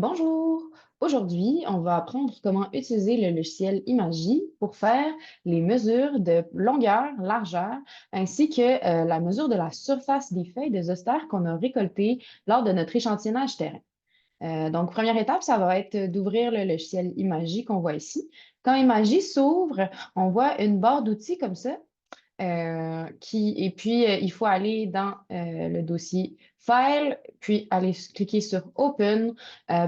Bonjour! Aujourd'hui, on va apprendre comment utiliser le logiciel Imagy pour faire les mesures de longueur, largeur, ainsi que la mesure de la surface des feuilles de zoster qu'on a récoltées lors de notre échantillonnage terrain. Donc, première étape, ça va être d'ouvrir le logiciel Imagy qu'on voit ici. Quand Imagy s'ouvre, on voit une barre d'outils comme ça et puis, il faut aller dans le dossier File, puis aller cliquer sur Open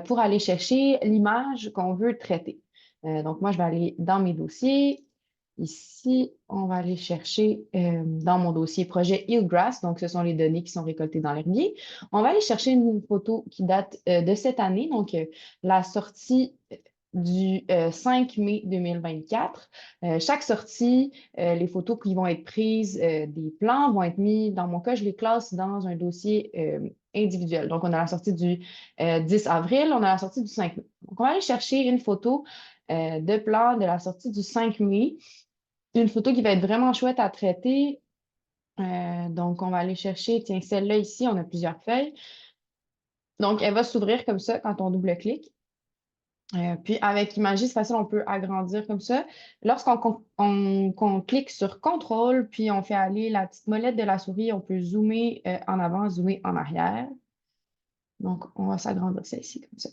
pour aller chercher l'image qu'on veut traiter. Donc, moi, je vais aller dans mes dossiers. Ici, on va aller chercher dans mon dossier projet Eelgrass, donc ce sont les données qui sont récoltées dans l'herbier. On va aller chercher une photo qui date de cette année, donc la sortie du 5 mai 2024. Chaque sortie, les photos qui vont être prises des plans vont être mis, dans mon cas, je les classe dans un dossier individuel. Donc, on a la sortie du 10 avril, on a la sortie du 5 mai. Donc, on va aller chercher une photo de plan de la sortie du 5 mai, une photo qui va être vraiment chouette à traiter. Donc, on va aller chercher, tiens, celle-là ici, on a plusieurs feuilles. Donc, elle va s'ouvrir comme ça quand on double-clique. Puis avec Imagy, c'est facile, on peut agrandir comme ça. Qu'on clique sur Contrôle, puis on fait aller la petite molette de la souris, on peut zoomer en avant, zoomer en arrière. Donc, on va s'agrandir ça ici comme ça.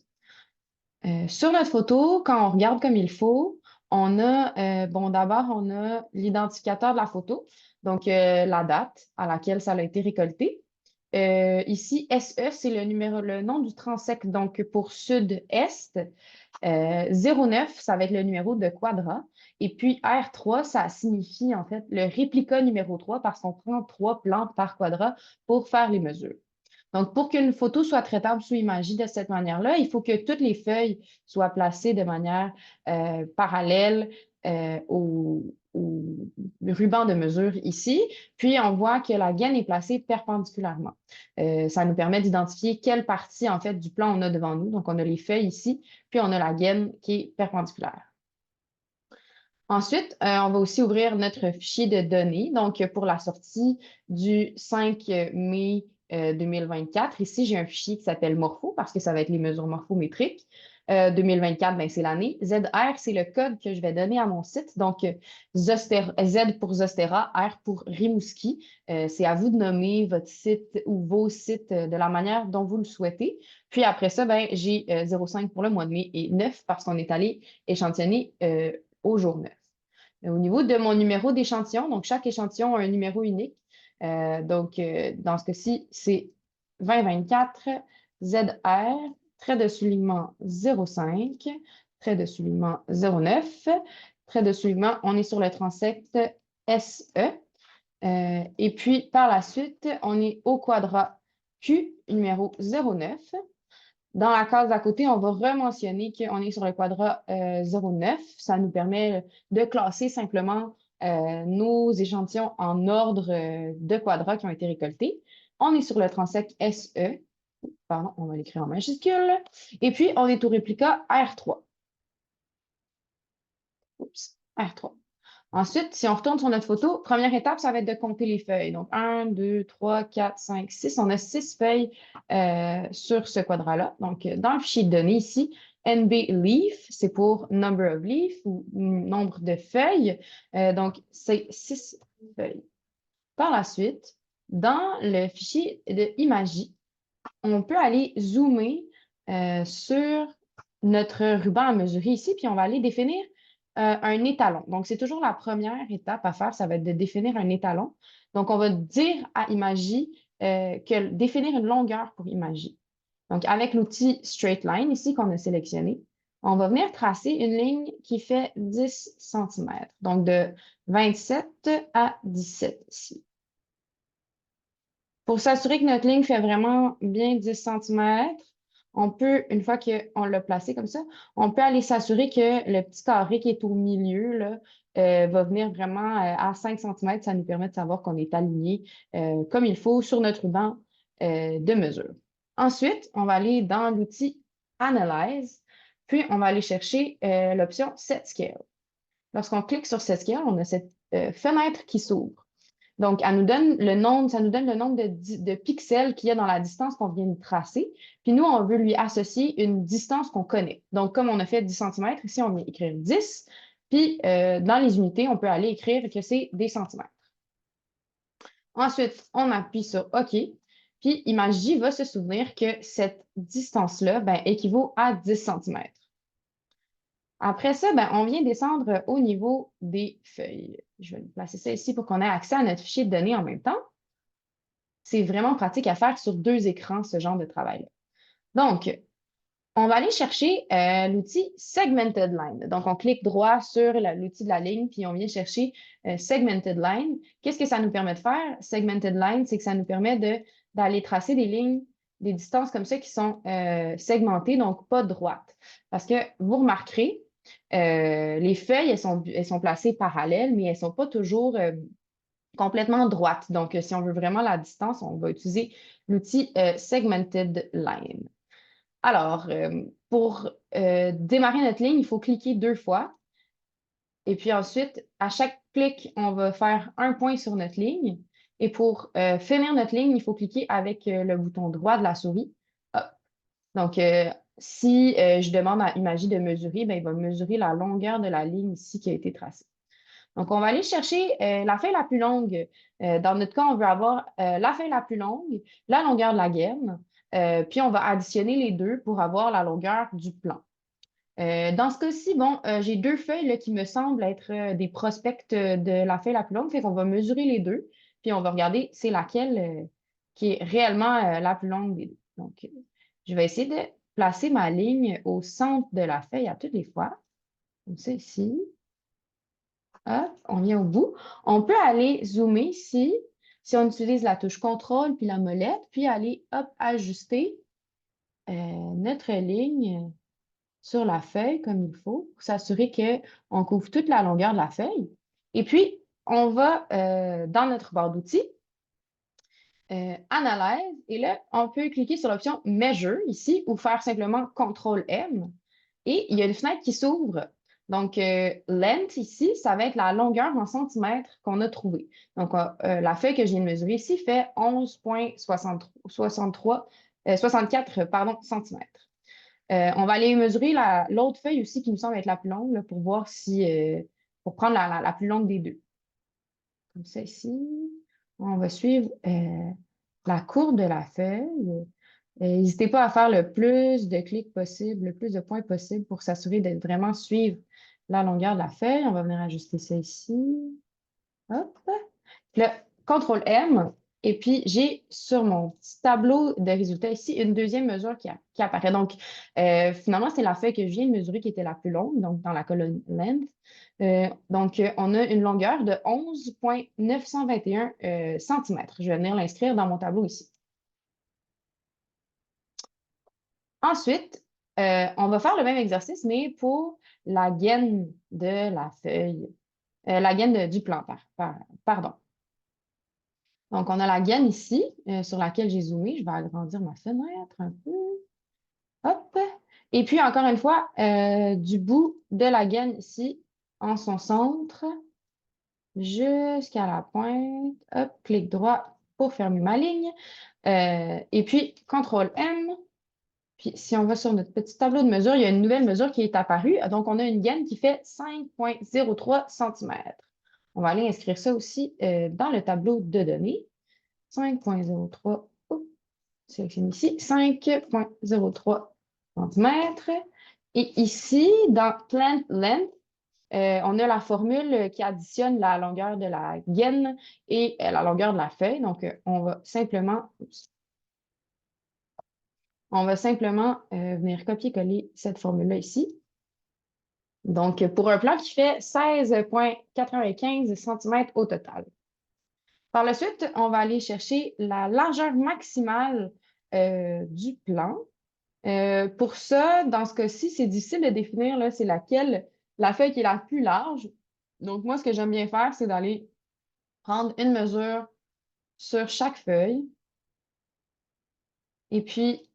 Sur notre photo, quand on regarde comme il faut, on a, bon, d'abord, on a l'identificateur de la photo, donc la date à laquelle ça a été récolté. Ici, SE, c'est le nom du transect, donc pour sud-est. 09, ça va être le numéro de quadrat. Et puis R3, ça signifie en fait le réplica numéro 3 parce qu'on prend 3 plans par quadrat pour faire les mesures. Donc, pour qu'une photo soit traitable sous Imagy de cette manière-là, il faut que toutes les feuilles soient placées de manière parallèle au ruban de mesure ici. Puis, on voit que la gaine est placée perpendiculairement. Ça nous permet d'identifier quelle partie, en fait, du plan on a devant nous. Donc, on a les feuilles ici, puis on a la gaine qui est perpendiculaire. Ensuite, on va aussi ouvrir notre fichier de données. Donc, pour la sortie du 5 mai 2024, ici, j'ai un fichier qui s'appelle Morpho parce que ça va être les mesures morphométriques. 2024, ben, c'est l'année. ZR, c'est le code que je vais donner à mon site. Donc, Z pour Zostera, R pour Rimouski. C'est à vous de nommer votre site ou vos sites de la manière dont vous le souhaitez. Puis après ça, ben, j'ai 0,5 pour le mois de mai et 9 parce qu'on est allé échantillonner au jour 9. Au niveau de mon numéro d'échantillon, donc chaque échantillon a un numéro unique. Dans ce cas-ci, c'est 2024 ZR, trait de soulignement 05, trait de soulignement 09, trait de soulignement, on est sur le transect SE. Et puis, par la suite, on est au quadrat Q, numéro 09. Dans la case d'à côté, on va rementionner qu'on est sur le quadrat 09. Ça nous permet de classer simplement nos échantillons en ordre de quadrats qui ont été récoltés. On est sur le transect SE. Pardon, on va l'écrire en majuscule. Et puis, on est au réplica R3. Oups, R3. Ensuite, si on retourne sur notre photo, première étape, ça va être de compter les feuilles. Donc, 1, 2, 3, 4, 5, 6. On a 6 feuilles sur ce quadrat-là. Donc, dans le fichier de données ici, NB leaf, c'est pour number of leaf ou nombre de feuilles. Donc, c'est 6 feuilles. Par la suite, dans le fichier de Imagy, on peut aller zoomer sur notre ruban à mesurer ici, puis on va aller définir un étalon. Donc, c'est toujours la première étape à faire, ça va être de définir un étalon. Donc, on va dire à Imagy que définir une longueur pour Imagy. Donc, avec l'outil Straight Line ici qu'on a sélectionné, on va venir tracer une ligne qui fait 10 cm. Donc, de 27 à 17 ici. Pour s'assurer que notre ligne fait vraiment bien 10 cm, on peut, une fois qu'on l'a placé comme ça, on peut aller s'assurer que le petit carré qui est au milieu là, va venir vraiment à 5 cm. Ça nous permet de savoir qu'on est aligné comme il faut sur notre ruban de mesure. Ensuite, on va aller dans l'outil Analyze, puis on va aller chercher l'option Set Scale. Lorsqu'on clique sur Set Scale, on a cette fenêtre qui s'ouvre. Donc, elle nous donne le nombre, ça nous donne le nombre de pixels qu'il y a dans la distance qu'on vient de tracer. Puis nous, on veut lui associer une distance qu'on connaît. Donc, comme on a fait 10 centimètres, ici, on vient écrire 10. Puis, dans les unités, on peut aller écrire que c'est des centimètres. Ensuite, on appuie sur OK. Puis, Imagy va se souvenir que cette distance-là ben, équivaut à 10 centimètres. Après ça, ben, on vient descendre au niveau des feuilles. Je vais placer ça ici pour qu'on ait accès à notre fichier de données en même temps. C'est vraiment pratique à faire sur 2 écrans, ce genre de travail-là. Donc, on va aller chercher l'outil Segmented Line. Donc, on clique droit sur l'outil de la ligne, puis on vient chercher Segmented Line. Qu'est-ce que ça nous permet de faire? Segmented Line, c'est que ça nous permet d'aller tracer des lignes, des distances comme ça qui sont segmentées, donc pas droites. Parce que vous remarquerez, les feuilles, elles sont placées parallèles, mais elles ne sont pas toujours complètement droites. Donc, si on veut vraiment la distance, on va utiliser l'outil Segmented Line. Alors, pour démarrer notre ligne, il faut cliquer 2 fois. Et puis ensuite, à chaque clic, on va faire un point sur notre ligne. Et pour finir notre ligne, il faut cliquer avec le bouton droit de la souris. Hop. Donc, si je demande à Imagy de mesurer, ben, il va mesurer la longueur de la ligne ici qui a été tracée. Donc, on va aller chercher la feuille la plus longue. Dans notre cas, on veut avoir la feuille la plus longue, la longueur de la gaine, puis on va additionner les deux pour avoir la longueur du plan. Dans ce cas-ci, bon, j'ai 2 feuilles là, qui me semblent être des prospects de la feuille la plus longue, fait qu'on va mesurer les deux, puis on va regarder c'est laquelle qui est réellement la plus longue des deux. Donc, je vais essayer de placer ma ligne au centre de la feuille à toutes les fois, comme ça ici. Hop, on vient au bout. On peut aller zoomer ici, si on utilise la touche contrôle puis la molette, puis aller, hop, ajuster notre ligne sur la feuille comme il faut pour s'assurer qu'on couvre toute la longueur de la feuille. Et puis, on va dans notre barre d'outils, Analyse, et là, on peut cliquer sur l'option Measure ici ou faire simplement CTRL-M. Et il y a une fenêtre qui s'ouvre. Donc, length ici, ça va être la longueur en centimètres qu'on a trouvée. Donc, la feuille que je viens de mesurer ici fait 11,64 centimètres. On va aller mesurer l'autre feuille aussi qui me semble être la plus longue là, pour voir si, pour prendre la plus longue des deux. Comme ça ici, on va suivre la courbe de la feuille. N'hésitez pas à faire le plus de clics possible, le plus de points possible pour s'assurer de vraiment suivre la longueur de la feuille. On va venir ajuster ça ici. Hop. Puis là, CTRL-M. Et puis, j'ai sur mon petit tableau de résultats ici une deuxième mesure qui apparaît. Donc, finalement, c'est la feuille que je viens de mesurer qui était la plus longue, donc dans la colonne length. Donc, on a une longueur de 11,921 cm. Je vais venir l'inscrire dans mon tableau ici. Ensuite, on va faire le même exercice, mais pour la gaine de la feuille, la gaine du plan, pardon. Donc, on a la gaine ici, sur laquelle j'ai zoomé. Je vais agrandir ma fenêtre un peu. Hop. Et puis, encore une fois, du bout de la gaine ici, en son centre, jusqu'à la pointe. Hop, clic droit pour fermer ma ligne. Et puis, CTRL-M. Puis, si on va sur notre petit tableau de mesure, il y a une nouvelle mesure qui est apparue. Donc, on a une gaine qui fait 5,03 cm. On va aller inscrire ça aussi dans le tableau de données. 5,03, sélectionne ici, 5,03 cm. Et ici, dans Plant Length, on a la formule qui additionne la longueur de la gaine et la longueur de la feuille. Donc, on va simplement venir copier-coller cette formule-là ici. Donc, pour un plan qui fait 16,95 cm au total. Par la suite, on va aller chercher la largeur maximale du plan. Pour ça, dans ce cas-ci, c'est difficile de définir, là, c'est la feuille qui est la plus large. Donc, moi, ce que j'aime bien faire, c'est d'aller prendre une mesure sur chaque feuille et puis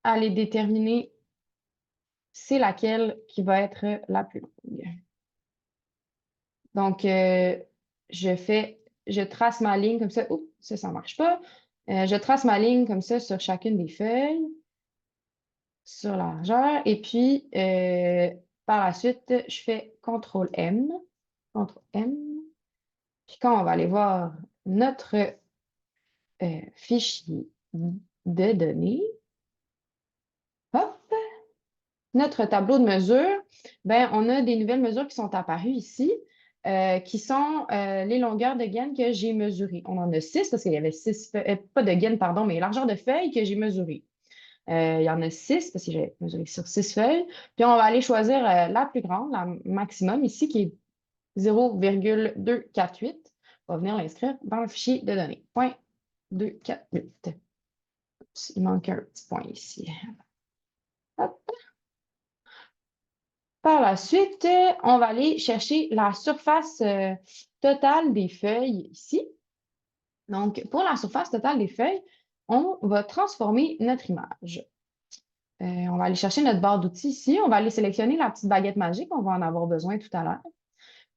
aller déterminer c'est laquelle qui va être la plus longue. Donc, je fais je trace ma ligne comme ça. Oups, ça ne marche pas. Je trace ma ligne comme ça sur chacune des feuilles, sur la largeur. Et puis, par la suite, je fais CTRL-M. CTRL-M. Puis quand on va aller voir notre fichier de données, hop, notre tableau de mesure, ben, on a des nouvelles mesures qui sont apparues ici, qui sont les longueurs de gaine que j'ai mesurées. On en a 6 parce qu'il y avait 6, pas de gaine, pardon, mais largeur de feuilles que j'ai mesurées. Il y en a 6 parce que j'ai mesuré sur 6 feuilles. Puis on va aller choisir la plus grande, la maximum ici, qui est 0,248. On va venir l'inscrire dans le fichier de données. Point 248. Oups, il manque un petit point ici. Hop. Par la suite, on va aller chercher la surface totale des feuilles ici. Donc, pour la surface totale des feuilles, on va transformer notre image. On va aller chercher notre barre d'outils ici. On va aller sélectionner la petite baguette magique. On va en avoir besoin tout à l'heure.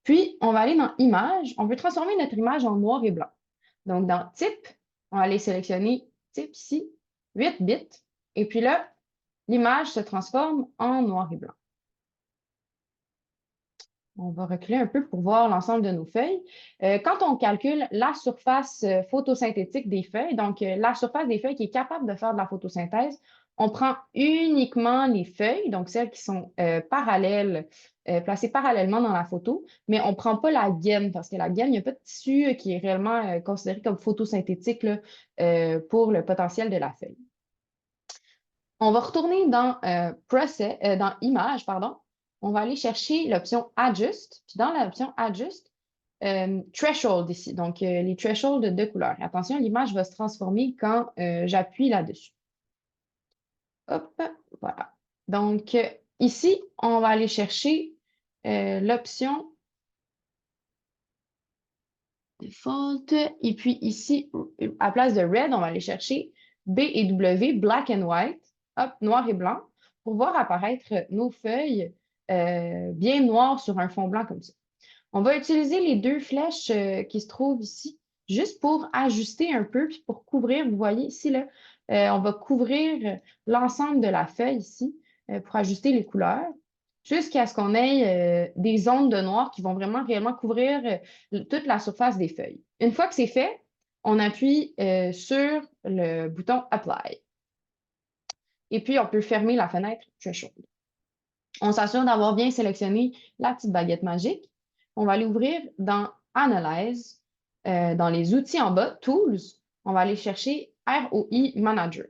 Puis, on va aller dans Images. On veut transformer notre image en noir et blanc. Donc, dans Type, on va aller sélectionner Type ici, 8 bits. Et puis là, l'image se transforme en noir et blanc. On va reculer un peu pour voir l'ensemble de nos feuilles. Quand on calcule la surface photosynthétique des feuilles, donc la surface des feuilles qui est capable de faire de la photosynthèse, on prend uniquement les feuilles, donc celles qui sont parallèles, placées parallèlement dans la photo, mais on ne prend pas la gaine parce que la gaine, il n'y a pas de tissu qui est réellement considéré comme photosynthétique là, pour le potentiel de la feuille. On va retourner dans, dans Image, pardon. On va aller chercher l'option Adjust. Puis dans l'option Adjust, Threshold ici. Donc, les thresholds de couleur. Attention, l'image va se transformer quand j'appuie là-dessus. Hop, voilà. Donc, ici, on va aller chercher l'option Default. Et puis ici, à place de Red, on va aller chercher B et W, Black and White. Hop, noir et blanc, pour voir apparaître nos feuilles bien noires sur un fond blanc comme ça. On va utiliser les deux flèches qui se trouvent ici, juste pour ajuster un peu, puis pour couvrir, vous voyez ici, là, on va couvrir l'ensemble de la feuille ici pour ajuster les couleurs, jusqu'à ce qu'on ait des zones de noir qui vont vraiment réellement couvrir toute la surface des feuilles. Une fois que c'est fait, on appuie sur le bouton Apply. Et puis, on peut fermer la fenêtre Threshold. On s'assure d'avoir bien sélectionné la petite baguette magique. On va aller ouvrir dans Analyze, dans les outils en bas, Tools. On va aller chercher ROI Manager.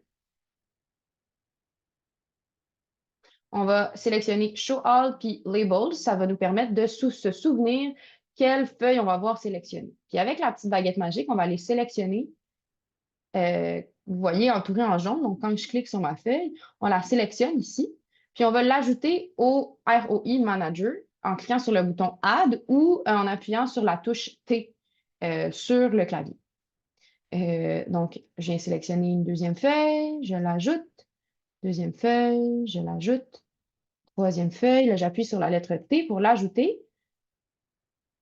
On va sélectionner Show All puis Labels. Ça va nous permettre de se souvenir quelle feuille on va voir sélectionner. Puis avec la petite baguette magique, on va aller sélectionner. Vous voyez, entourée en jaune. Donc, quand je clique sur ma feuille, on la sélectionne ici. Puis, on va l'ajouter au ROI Manager en cliquant sur le bouton Add ou en appuyant sur la touche T sur le clavier. Donc, je viens sélectionner une deuxième feuille, je l'ajoute. Deuxième feuille, je l'ajoute. Troisième feuille, là, j'appuie sur la lettre T pour l'ajouter.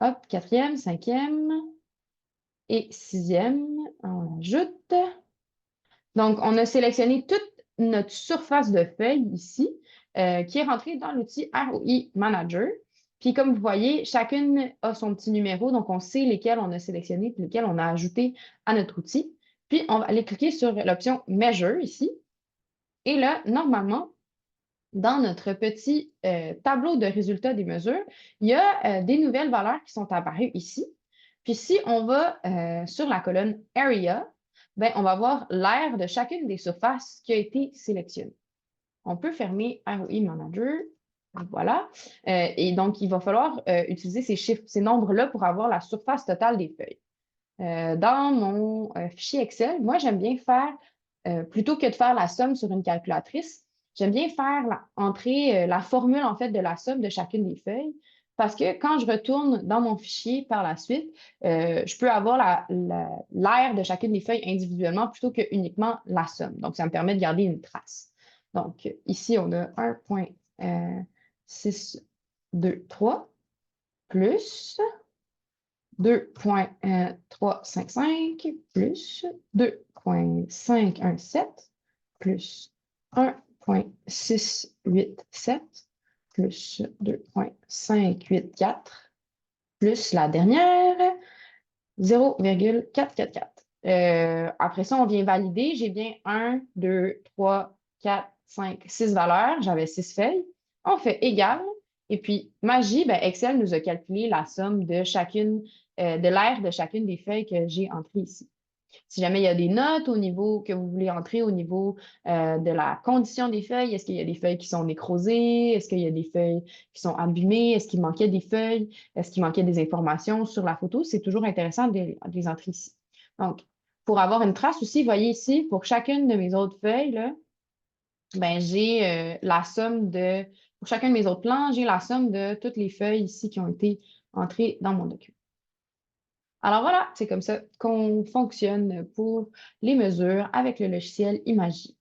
Hop, quatrième, cinquième et sixième, on l'ajoute. Donc, on a sélectionné toute notre surface de feuille ici, qui est rentrée dans l'outil ROI Manager. Puis, comme vous voyez, chacune a son petit numéro, donc on sait lesquels on a sélectionnés et lesquels on a ajoutés à notre outil. Puis, on va aller cliquer sur l'option Measure ici. Et là, normalement, dans notre petit tableau de résultats des mesures, il y a des nouvelles valeurs qui sont apparues ici. Puis si on va sur la colonne Area, ben, on va voir l'aire de chacune des surfaces qui a été sélectionnée. On peut fermer ROI Manager. Voilà. Et donc, il va falloir utiliser ces chiffres, ces nombres-là pour avoir la surface totale des feuilles. Dans mon fichier Excel, moi, j'aime bien faire, plutôt que de faire la somme sur une calculatrice, j'aime bien faire entrer la formule en fait de la somme de chacune des feuilles parce que quand je retourne dans mon fichier par la suite, je peux avoir l'aire de chacune des feuilles individuellement plutôt que uniquement la somme. Donc, ça me permet de garder une trace. Donc, ici, on a 1,623 plus 2,355 plus 2,517 plus 1,687 plus 2,584 plus la dernière, 0,444. Après ça, on vient valider. J'ai bien 1, 2, 3, 4, 5, 6 valeurs. J'avais 6 feuilles. On fait égal. Et puis, magie, ben, Excel nous a calculé la somme de chacune, de l'aire de chacune des feuilles que j'ai entrées ici. Si jamais il y a des notes au niveau que vous voulez entrer au niveau de la condition des feuilles, est-ce qu'il y a des feuilles qui sont nécrosées? Est-ce qu'il y a des feuilles qui sont abîmées? Est-ce qu'il manquait des feuilles? Est-ce qu'il manquait des informations sur la photo? C'est toujours intéressant de les entrer ici. Donc, pour avoir une trace aussi, voyez ici, pour chacune de mes autres feuilles, là, ben, j'ai la somme de, pour chacun de mes autres plans, j'ai la somme de toutes les feuilles ici qui ont été entrées dans mon document. Alors voilà, c'est comme ça qu'on fonctionne pour les mesures avec le logiciel Imagy.